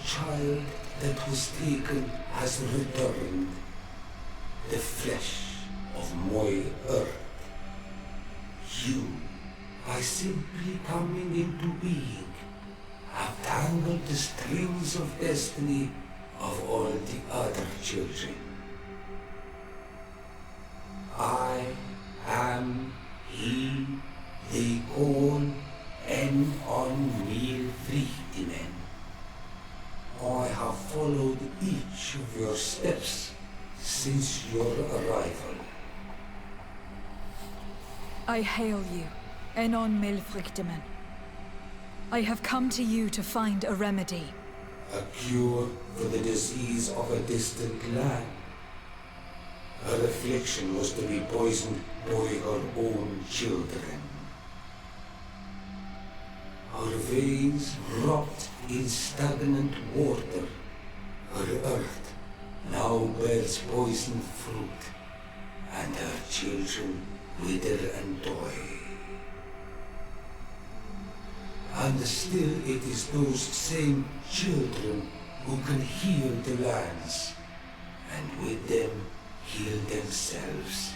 child that was taken has returned. The flesh of my earth. You, by simply coming into being, have tangled the strings of destiny of all the other children. I am he they call en on mil vrienden. I have followed each of your steps since your arrival. I hail you, Enon Milfrichteman. I have come to you to find a remedy. A cure for the disease of a distant land. Her affliction was to be poisoned by her own children. Her veins rot in stagnant water. Her earth now bears poisoned fruit, and her children wither and die. And still it is those same children who can heal the lands, and with them heal themselves,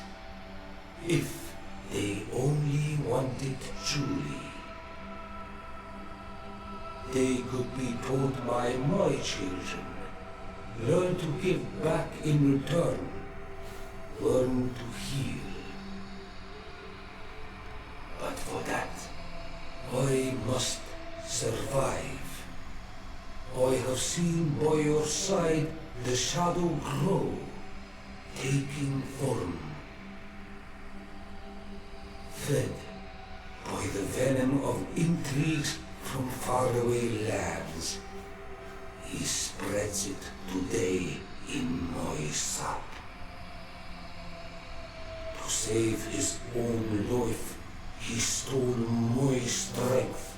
if they only want it truly. They could be taught by my children, learn to give back in return, learn to heal. But for that, I must survive. I have seen by your side the shadow grow, taking form. Fed by the venom of intrigues from faraway lands, he spreads it today in my sap. To save his own life, he stole my strength,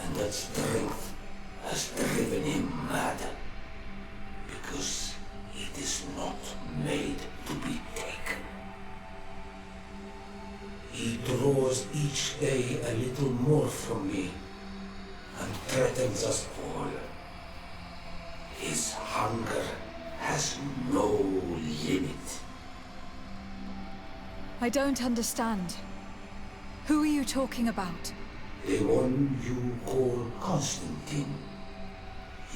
and that strength has driven him mad, because it is not made to be taken. He draws each day a little more from me, and threatens us all. His hunger has no limit. I don't understand. Who are you talking about? The one you call Constantine.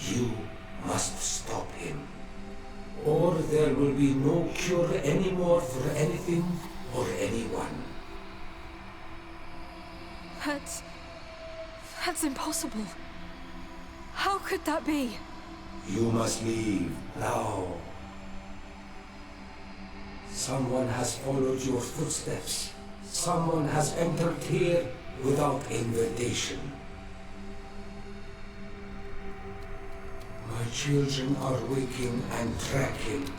You must stop him, or there will be no cure anymore for anything or anyone. That's impossible. How could that be? You must leave now. Someone has followed your footsteps. Someone has entered here without invitation. My children are waking and tracking.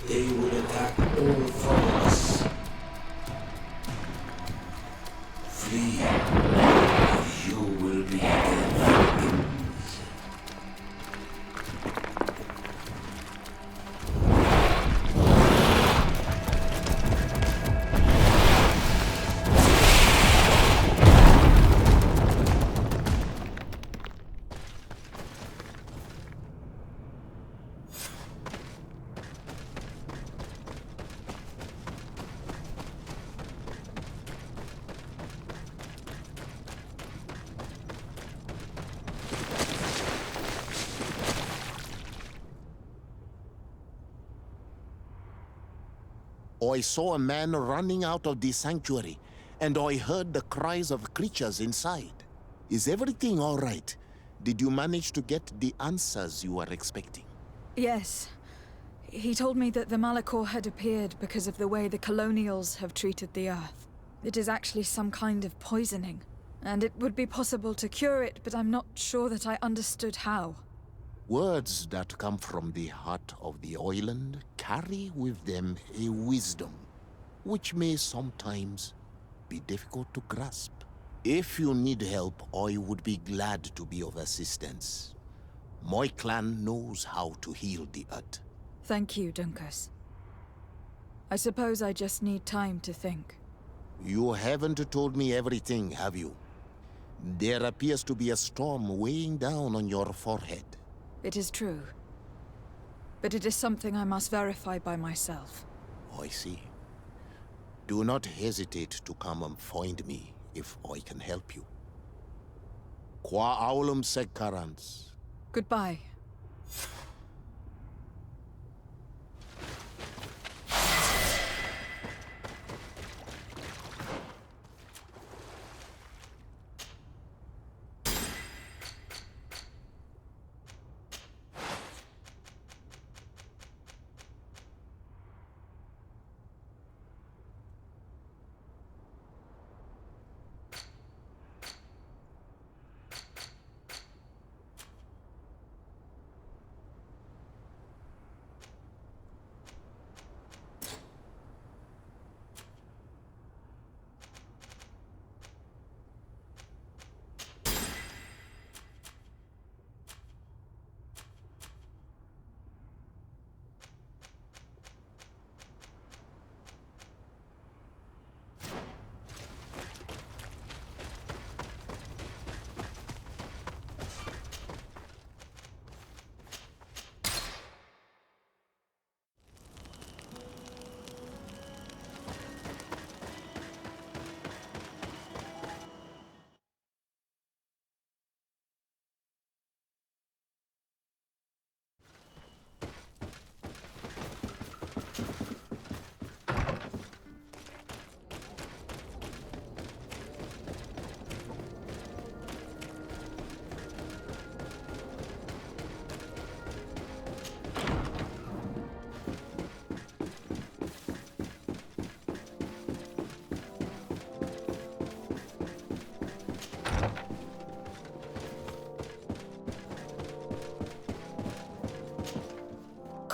They will attack all from us. Flee, or you will be their victims. I saw a man running out of the sanctuary, and I heard the cries of creatures inside. Is everything all right? Did you manage to get the answers you were expecting? Yes. He told me that the Malachor had appeared because of the way the colonials have treated the Earth. It is actually some kind of poisoning, and it would be possible to cure it, but I'm not sure that I understood how. Words that come from the heart of the island carry with them a wisdom, which may sometimes be difficult to grasp. If you need help, I would be glad to be of assistance. My clan knows how to heal the Earth. Thank you, Dunkus. I suppose I just need time to think. You haven't told me everything, have you? There appears to be a storm weighing down on your forehead. It is true. But it is something I must verify by myself. I see. Do not hesitate to come and find me if I can help you. Qua aulum secarans. Goodbye.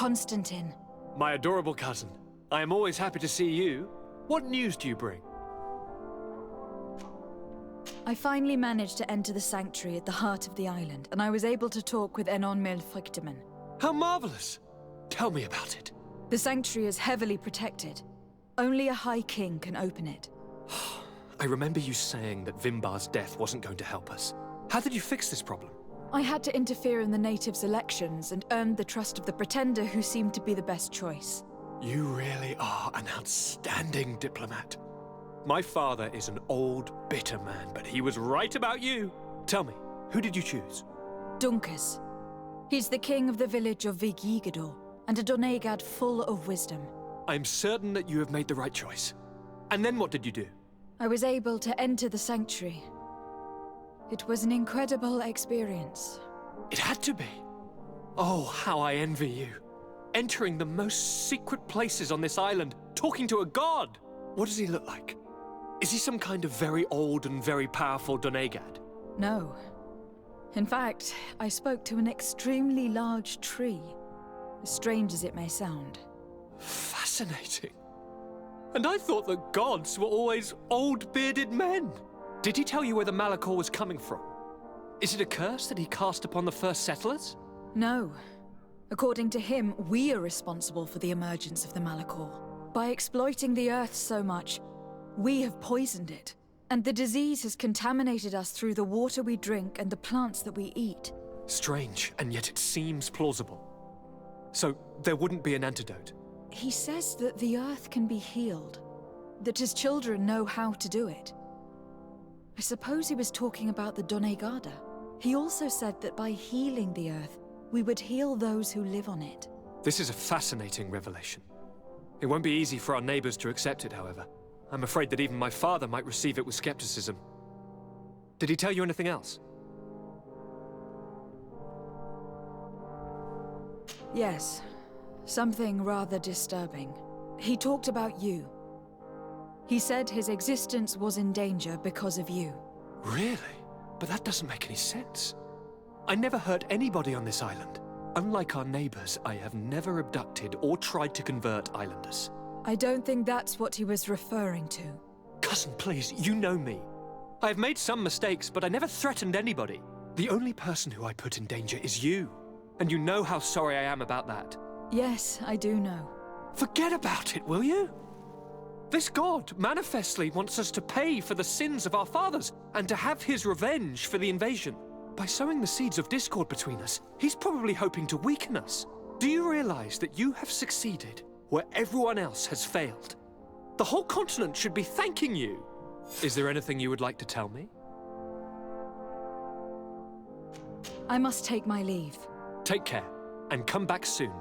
Constantine. My adorable cousin. I am always happy to see you. What news do you bring? I finally managed to enter the sanctuary at the heart of the island, and I was able to talk with Enon Milfrichteman. How marvelous! Tell me about it. The sanctuary is heavily protected. Only a High King can open it. I remember you saying that Vimbar's death wasn't going to help us. How did you fix this problem? I had to interfere in the natives' elections and earned the trust of the Pretender, who seemed to be the best choice. You really are an outstanding diplomat. My father is an old, bitter man, but he was right about you. Tell me, who did you choose? Dunkus. He's the king of the village of Vigigador, and a Donegad full of wisdom. I'm certain that you have made the right choice. And then what did you do? I was able to enter the sanctuary. It was an incredible experience. It had to be. Oh, how I envy you. Entering the most secret places on this island, talking to a god. What does he look like? Is he some kind of very old and very powerful Donegad? No. In fact, I spoke to an extremely large tree, as strange as it may sound. Fascinating. And I thought that gods were always old, bearded men. Did he tell you where the Malachor was coming from? Is it a curse that he cast upon the first settlers? No. According to him, we are responsible for the emergence of the Malachor. By exploiting the Earth so much, we have poisoned it. And the disease has contaminated us through the water we drink and the plants that we eat. Strange, and yet it seems plausible. So, there wouldn't be an antidote? He says that the Earth can be healed. That his children know how to do it. I suppose he was talking about the Donegada. He also said that by healing the Earth, we would heal those who live on it. This is a fascinating revelation. It won't be easy for our neighbors to accept it, however. I'm afraid that even my father might receive it with skepticism. Did he tell you anything else? Yes. Something rather disturbing. He talked about you. He said his existence was in danger because of you. Really? But that doesn't make any sense. I never hurt anybody on this island. Unlike our neighbors, I have never abducted or tried to convert islanders. I don't think that's what he was referring to. Cousin, please, you know me. I have made some mistakes, but I never threatened anybody. The only person who I put in danger is you. And you know how sorry I am about that. Yes, I do know. Forget about it, will you? This god manifestly wants us to pay for the sins of our fathers and to have his revenge for the invasion. By sowing the seeds of discord between us, he's probably hoping to weaken us. Do you realize that you have succeeded where everyone else has failed? The whole continent should be thanking you. Is there anything you would like to tell me? I must take my leave. Take care, and come back soon.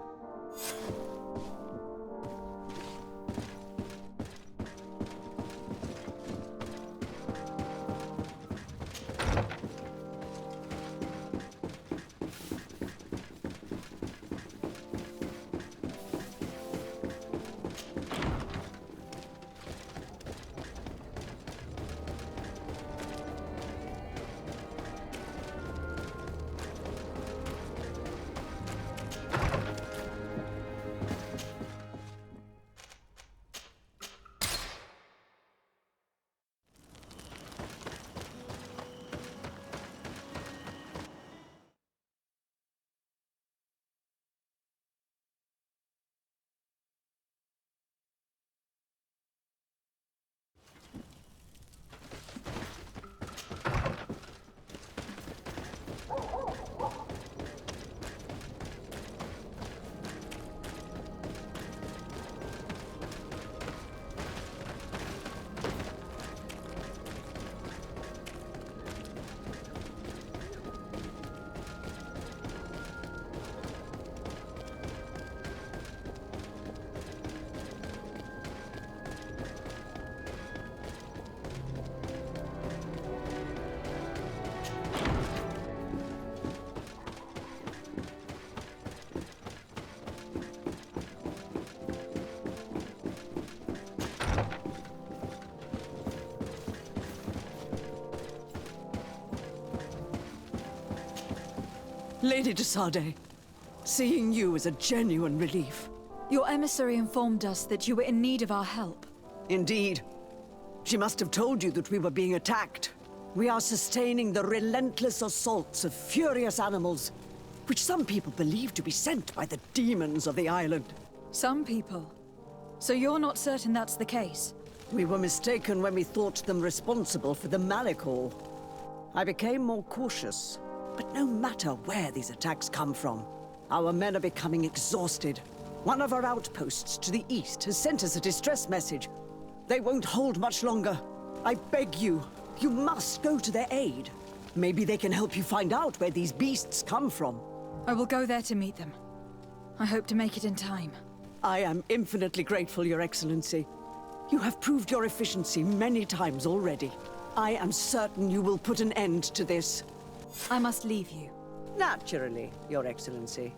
Lady de Sardet, seeing you is a genuine relief. Your emissary informed us that you were in need of our help. Indeed. She must have told you that we were being attacked. We are sustaining the relentless assaults of furious animals, which some people believe to be sent by the demons of the island. Some people. So you're not certain that's the case? We were mistaken when we thought them responsible for the Malachor. I became more cautious. But no matter where these attacks come from, our men are becoming exhausted. One of our outposts to the east has sent us a distress message. They won't hold much longer. I beg you, you must go to their aid. Maybe they can help you find out where these beasts come from. I will go there to meet them. I hope to make it in time. I am infinitely grateful, Your Excellency. You have proved your efficiency many times already. I am certain you will put an end to this. I must leave you. Naturally, Your Excellency.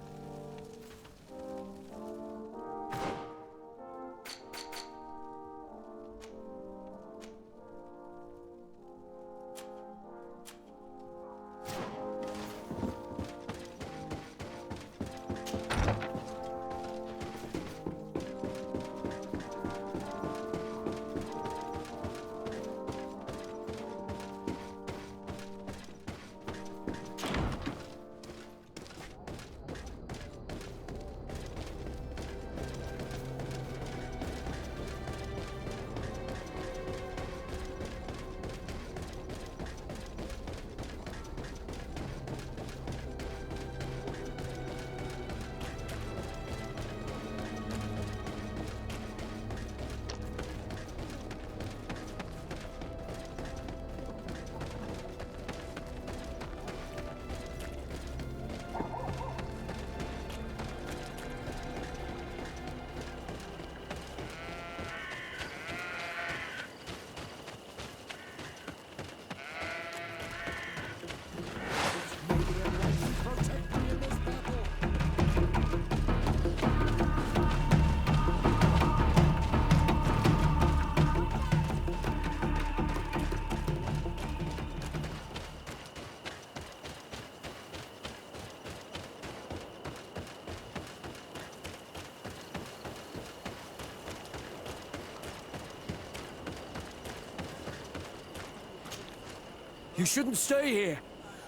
You shouldn't stay here.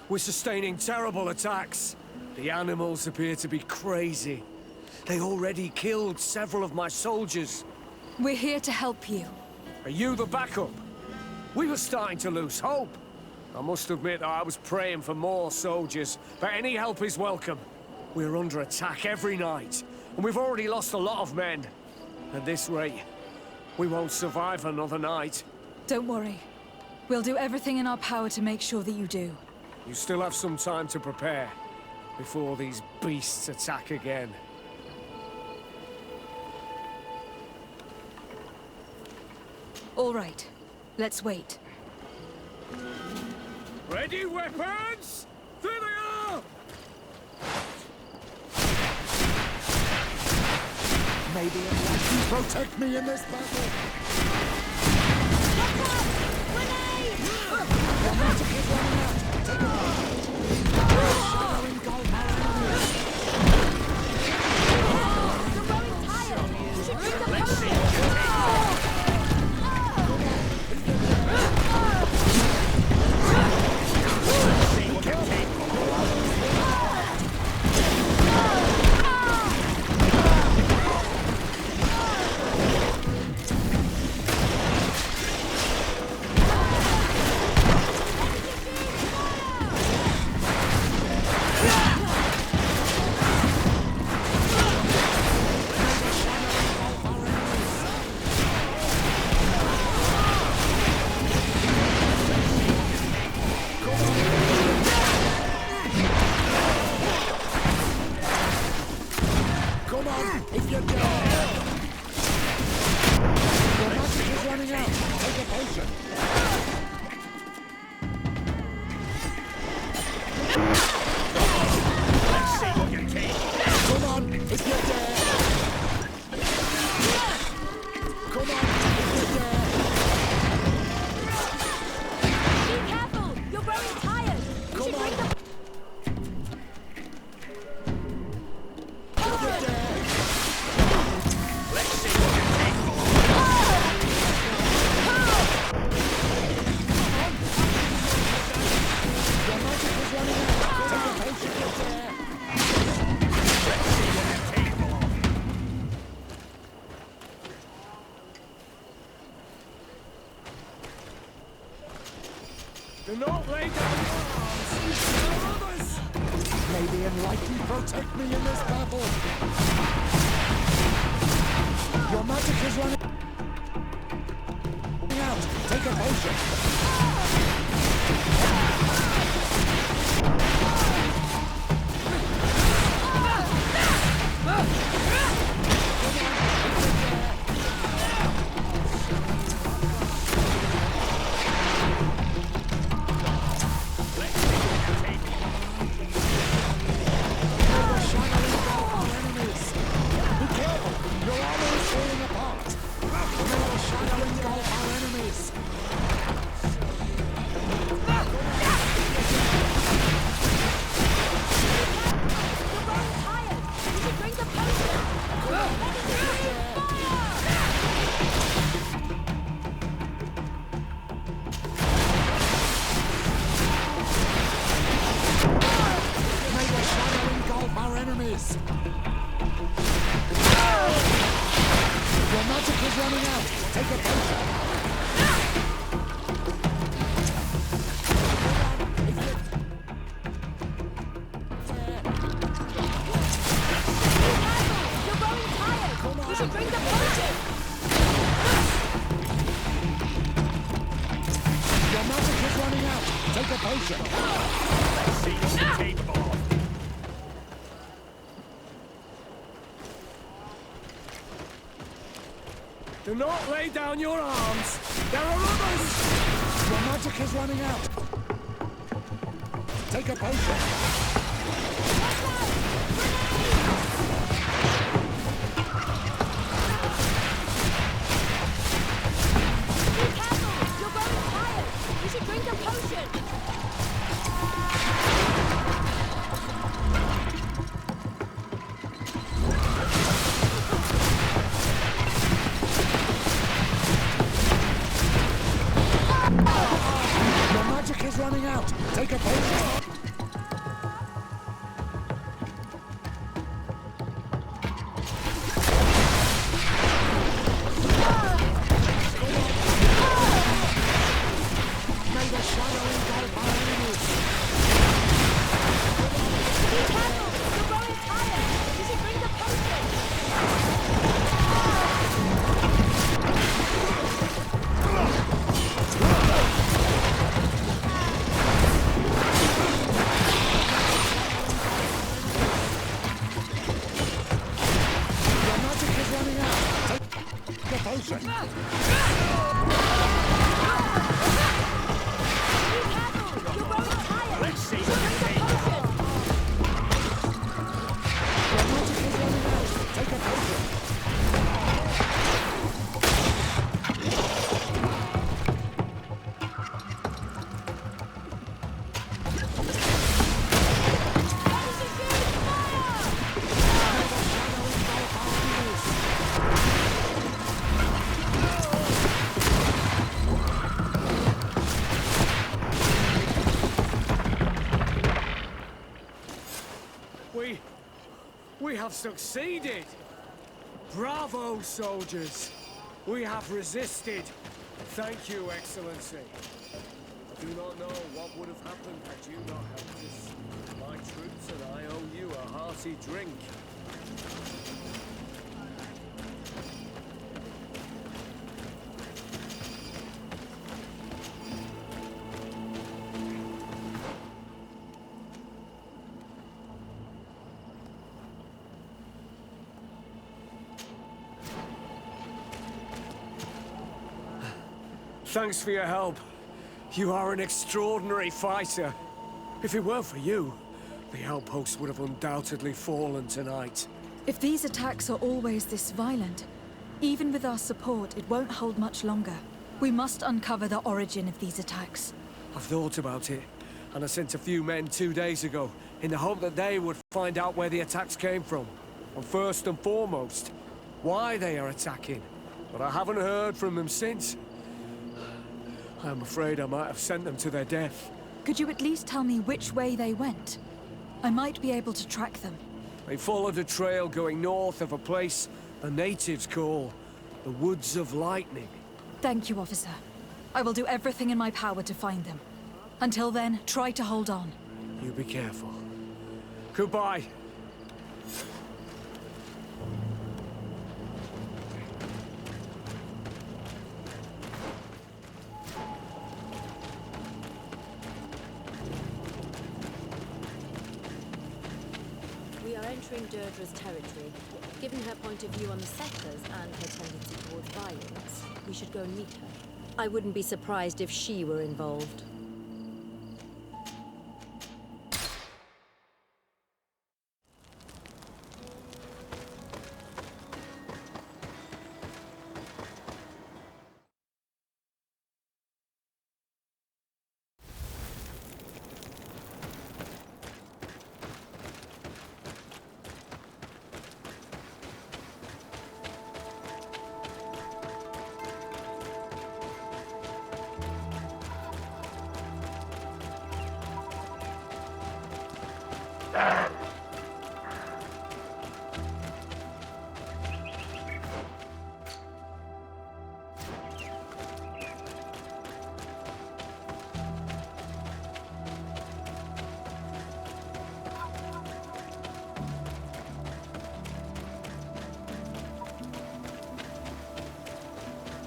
We're sustaining terrible attacks. The animals appear to be crazy. They already killed several of my soldiers. We're here to help you. Are you the backup? We were starting to lose hope. I must admit I was praying for more soldiers, but any help is welcome. We're under attack every night, and we've already lost a lot of men. At this rate, we won't survive another night. Don't worry. We'll do everything in our power to make sure that you do. You still have some time to prepare, before these beasts attack again. All right. Let's wait. Ready, weapons? There they are! Maybe Allah can protect me in this battle. The magic is running out. Take it out. Shadowing gold enemies. You're growing tired. You should drink the potion. Do not lay down your arms! There are others! May the enlightened protect me in this battle. Your magic is running out. Take a potion. Do not lay down your arms! There are others! Your magic is running out. Take a potion. Running out. Take a potion. May the shadow engulf our We have succeeded! Bravo, soldiers! We have resisted. Thank you, Excellency. I do not know what would have happened had you not helped us. My troops and I owe you a hearty drink. Thanks for your help. You are an extraordinary fighter. If it weren't for you, the outpost would have undoubtedly fallen tonight. If these attacks are always this violent, even with our support, it won't hold much longer. We must uncover the origin of these attacks. I've thought about it, and I sent a few men 2 days ago in the hope that they would find out where the attacks came from. And first and foremost, why they are attacking. But I haven't heard from them since. I'm afraid I might have sent them to their death. Could you at least tell me which way they went? I might be able to track them. They followed a trail going north of a place the natives call the Woods of Lightning. Thank you, officer. I will do everything in my power to find them. Until then, try to hold on. You be careful. Goodbye. We are entering Deirdre's territory. Given her point of view on the settlers and her tendency towards violence, we should go and meet her. I wouldn't be surprised if she were involved.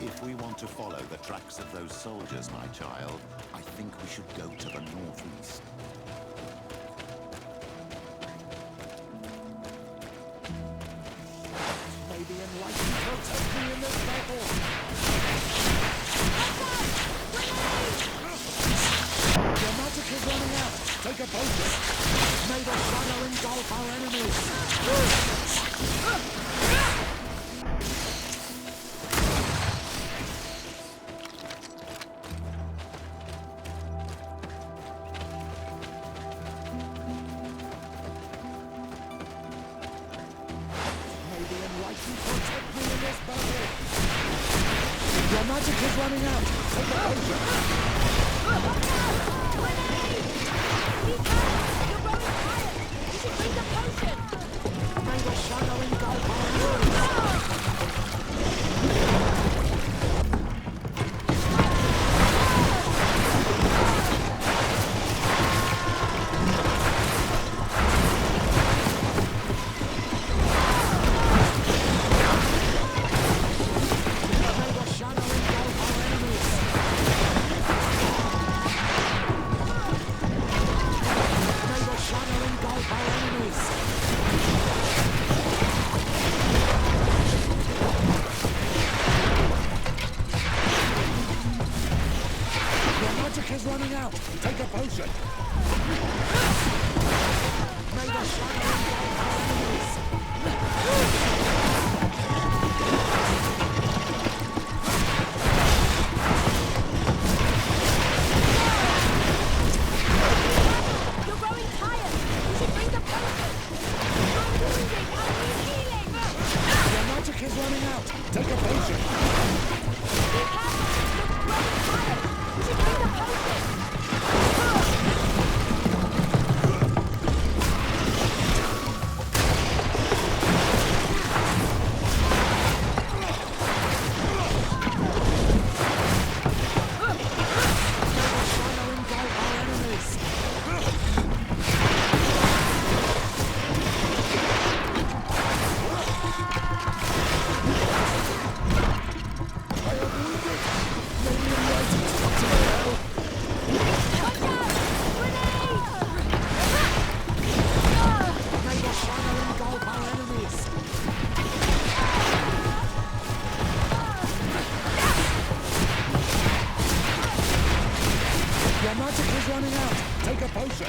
If we want to follow the tracks of those soldiers, my child, I think we should go to the northeast. May the enlightened protect me in this battle! Your magic is running out! Take a potion! May the shadow engulf our enemies! Protect me in this battle! Your magic is running out! Take the potion! May the shadow engulf our enemies! potion.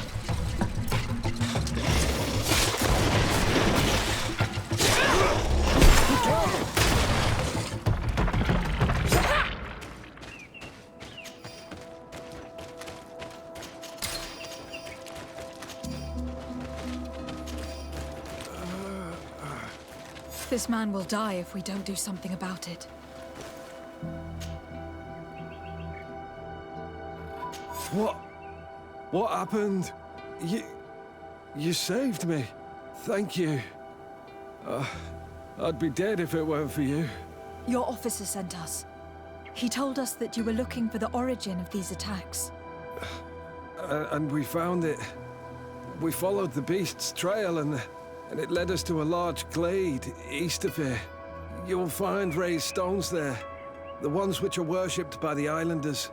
This man will die if we don't do something about it. What happened? You saved me. Thank you. I'd be dead if it weren't for you. Your officer sent us. He told us that you were looking for the origin of these attacks. And we found it. We followed the beast's trail and it led us to a large glade east of here. You'll find raised stones there, the ones which are worshipped by the islanders.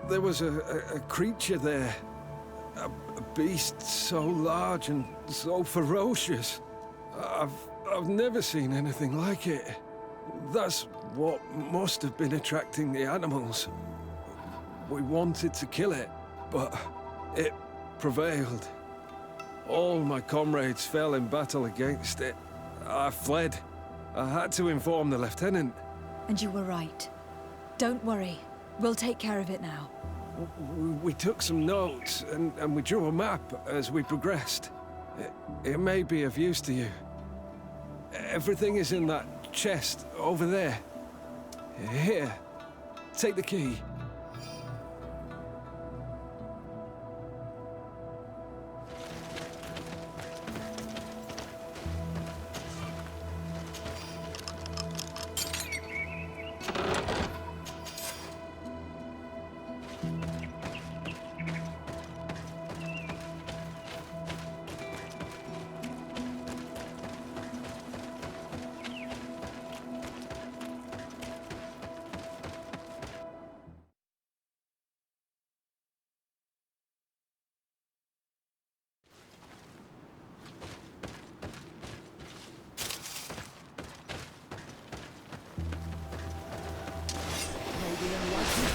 There was a creature there, a beast so large and so ferocious. I've never seen anything like it. That's what must have been attracting the animals. We wanted to kill it, but it prevailed. All my comrades fell in battle against it. I fled. I had to inform the lieutenant. And you were right. Don't worry. We'll take care of it now. We took some notes, and we drew a map as we progressed. It may be of use to you. Everything is in that chest over there. Here, take the key.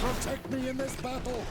Protect me in this battle!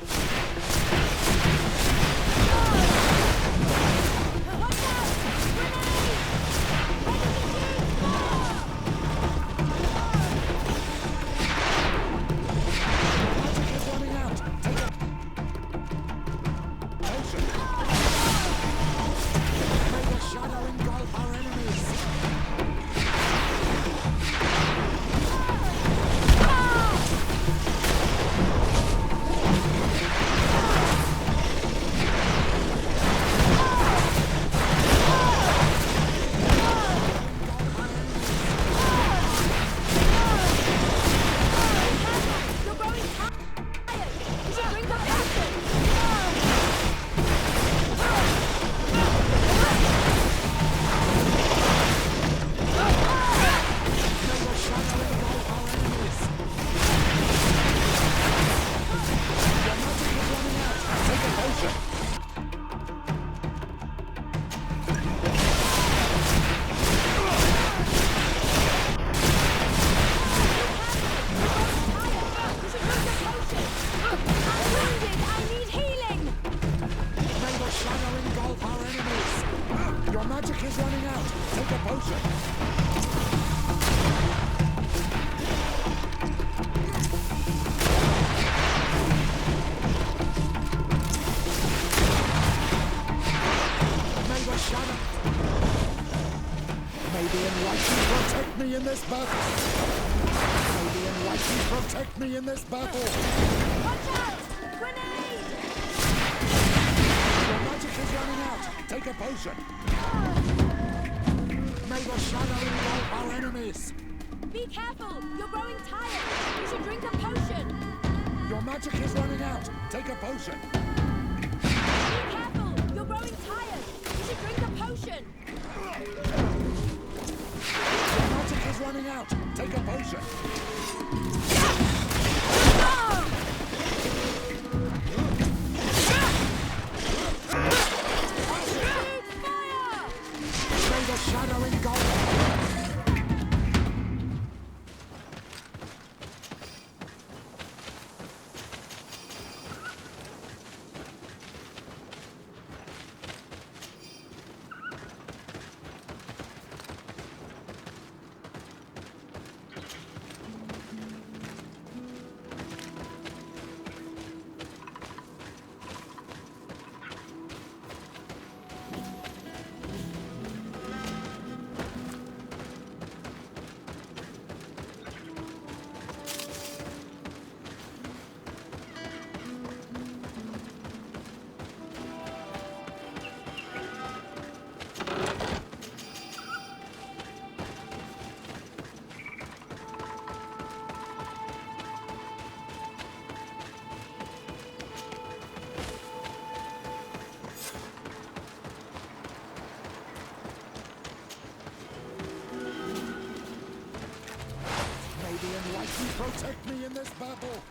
In this battle! May the enlightened protect me in this battle! Watch out! Grenade! Your magic is running out! Take a potion! May the shadow engulf our enemies! Be careful! You're growing tired! You should drink a potion! Your magic is running out! Take a potion! Be careful! You're growing tired! You should drink a potion! Your magic is running out! Take a potion! May the shadow engulf! Almighty protect me in this battle!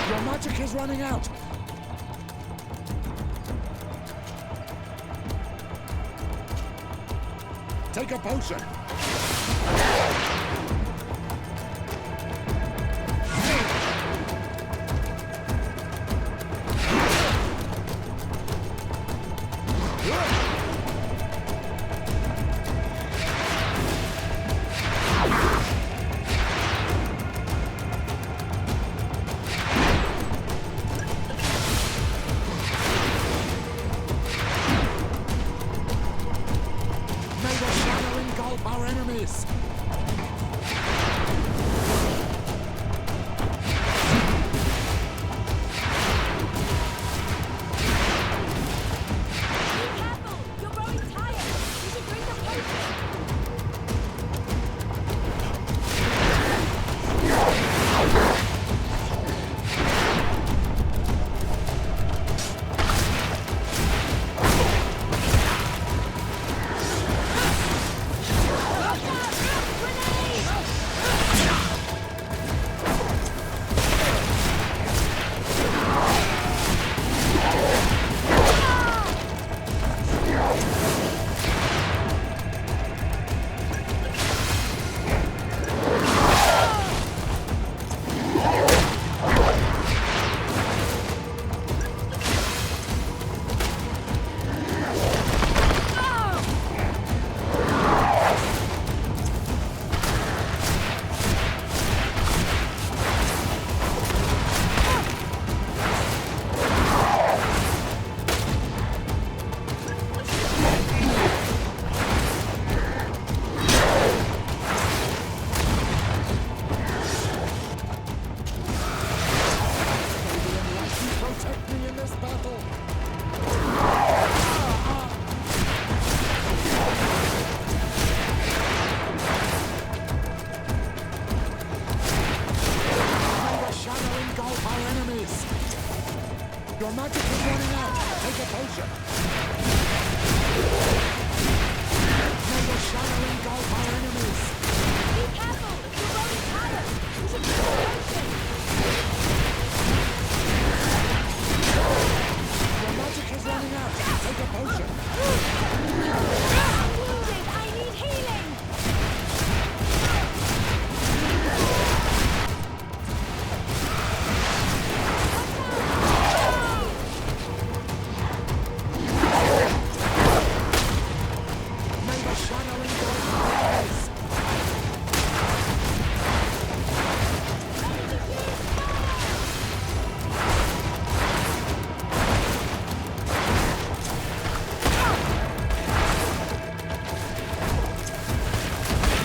Your magic is running out! Take a potion! May the shadow engulf our enemies! Be careful! You're growing tired! You should drink a potion! Watch out! Grenade! Protect me in this battle! May the shadow engulf our enemies! Your magic is running out! Take a potion! May the shadow engulf our enemies! Be careful! You're growing tired! You should drink a potion! Your magic is running out! Take a potion! I'm wounded! I need healing! May the shadow engulf our enemies!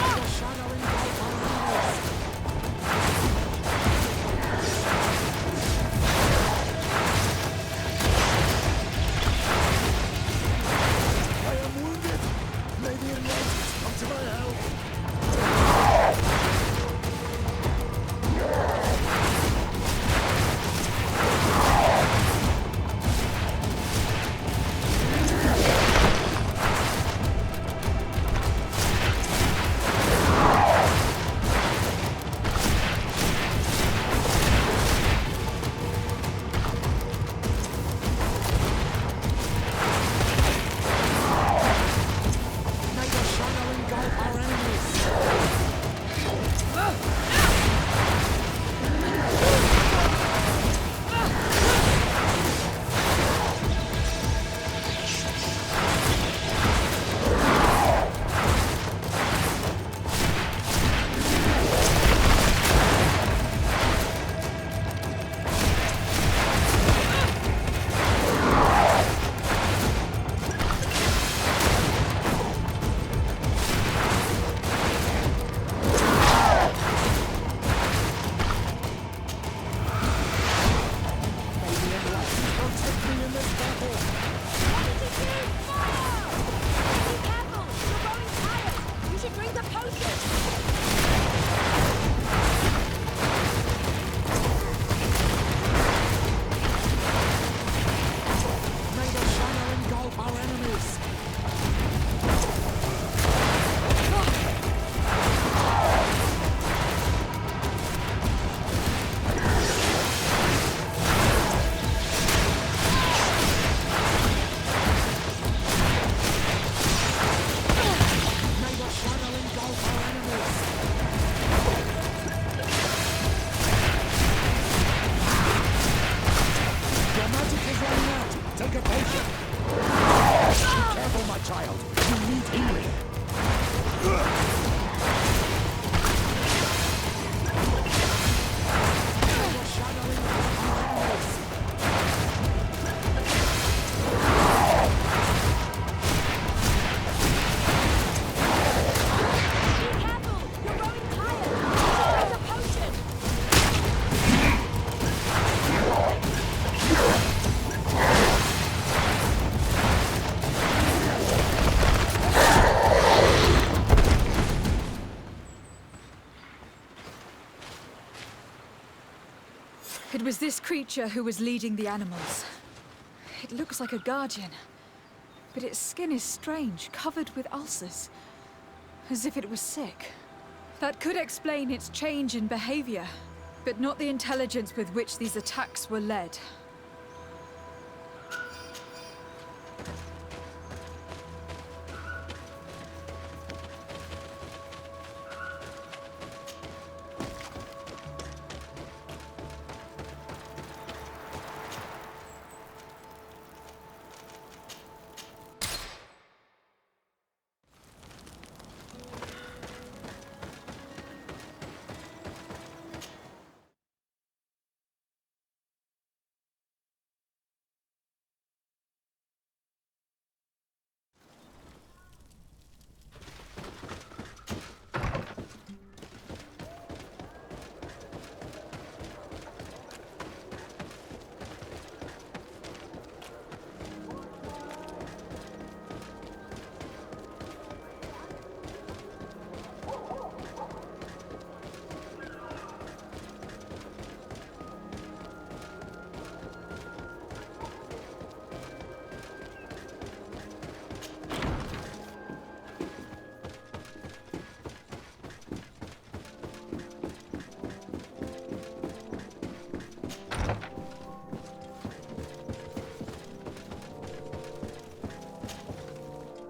May the shadow engulf our enemies! I am wounded! May the enlightened come to Radiant incoming. Be careful! You're growing tired! Drink a potion! It was this creature who was leading the animals. It looks like a guardian, but its skin is strange, covered with ulcers, as if it was sick. That could explain its change in behavior, but not the intelligence with which these attacks were led.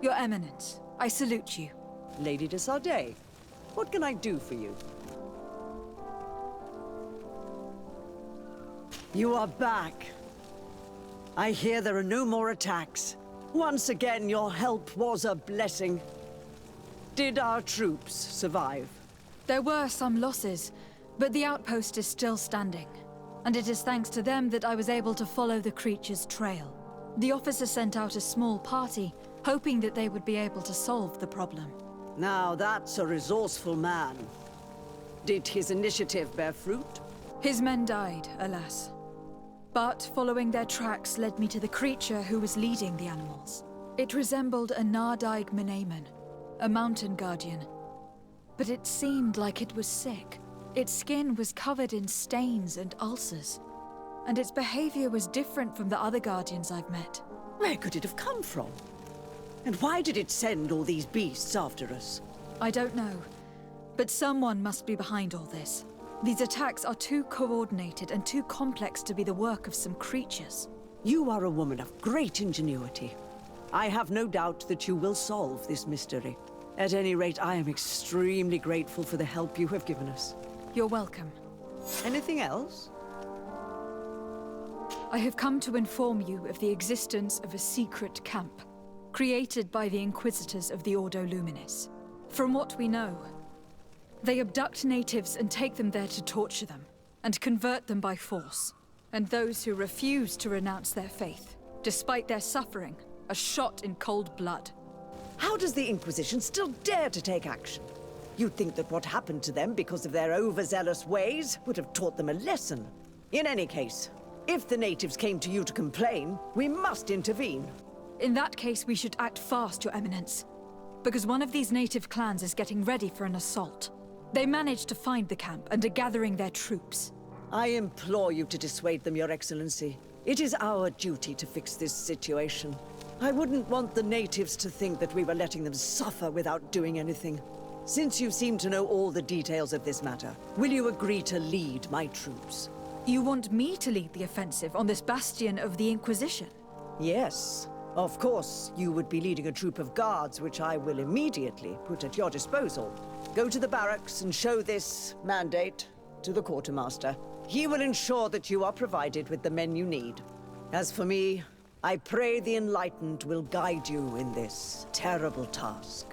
Your Eminence, I salute you. Lady de Sardet, what can I do for you? You are back. I hear there are no more attacks. Once again, your help was a blessing. Did our troops survive? There were some losses, but the outpost is still standing. And it is thanks to them that I was able to follow the creature's trail. The officer sent out a small party, hoping that they would be able to solve the problem. Now that's a resourceful man. Did his initiative bear fruit? His men died, alas. But following their tracks led me to the creature who was leading the animals. It resembled a Nardaig Menaemon, a mountain guardian. But it seemed like it was sick. Its skin was covered in stains and ulcers. And its behavior was different from the other guardians I've met. Where could it have come from? And why did it send all these beasts after us? I don't know. But someone must be behind all this. These attacks are too coordinated and too complex to be the work of some creatures. You are a woman of great ingenuity. I have no doubt that you will solve this mystery. At any rate, I am extremely grateful for the help you have given us. You're welcome. Anything else? I have come to inform you of the existence of a secret camp, created by the Inquisitors of the Ordo Luminis. From what we know, they abduct natives and take them there to torture them, and convert them by force. And those who refuse to renounce their faith, despite their suffering, are shot in cold blood. How does the Inquisition still dare to take action? You'd think that what happened to them because of their overzealous ways would have taught them a lesson. In any case, if the natives came to you to complain, we must intervene. In that case, we should act fast, Your Eminence. Because one of these native clans is getting ready for an assault. They managed to find the camp and are gathering their troops. I implore you to dissuade them, Your Excellency. It is our duty to fix this situation. I wouldn't want the natives to think that we were letting them suffer without doing anything. Since you seem to know all the details of this matter, will you agree to lead my troops? You want me to lead the offensive on this bastion of the Inquisition? Yes. Of course, you would be leading a troop of guards, which I will immediately put at your disposal. Go to the barracks and show this mandate to the quartermaster. He will ensure that you are provided with the men you need. As for me, I pray the Enlightened will guide you in this terrible task.